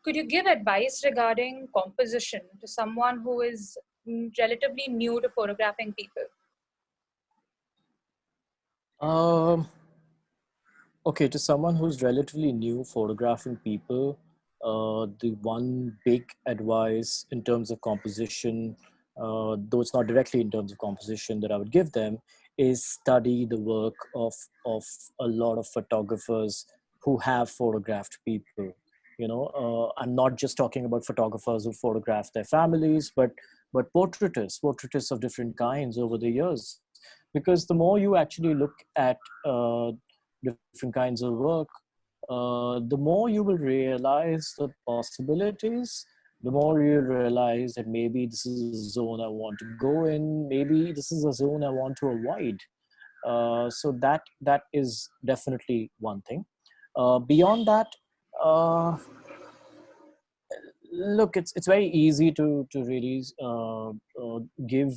Could you give advice regarding composition to someone who is relatively new to photographing people? Okay, to someone who's relatively new photographing people, the one big advice in terms of composition, though it's not directly in terms of composition that I would give them, is study the work of a lot of photographers who have photographed people. I'm not just talking about photographers who photograph their families, but portraitists of different kinds over the years. Because the more you actually look at different kinds of work, the more you will realize the possibilities, the more you realize that maybe this is a zone I want to go in, maybe this is a zone I want to avoid. So that is definitely one thing. Beyond that, uh, look, it's very easy to really give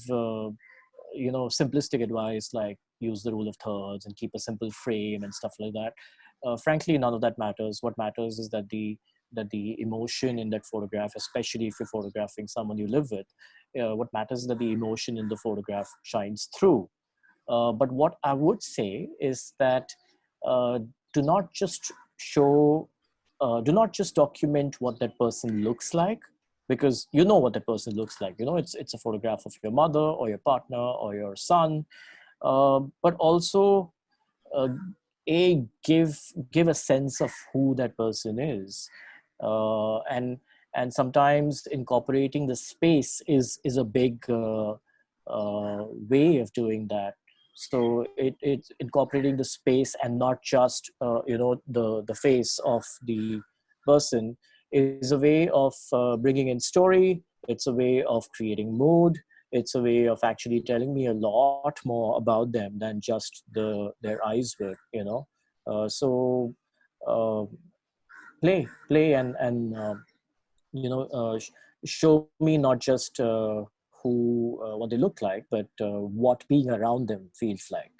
simplistic advice like use the rule of thirds and keep a simple frame and stuff like that. Frankly, none of that matters. What matters is that the emotion in that photograph, especially if you're photographing someone you live with, what matters is that the emotion in the photograph shines through. But what I would say is that uh, do not just show, do not just document what that person looks like, because you know what that person looks like. It's a photograph of your mother or your partner or your son, but also uh, give a sense of who that person is, and sometimes incorporating the space is a big way of doing that. So it's incorporating the space and not just the face of the person is a way of bringing in story. It's a way of creating mood. It's a way of actually telling me a lot more about them than just their eyes were. So uh, play and show me not just who what they look like, but what being around them feels like.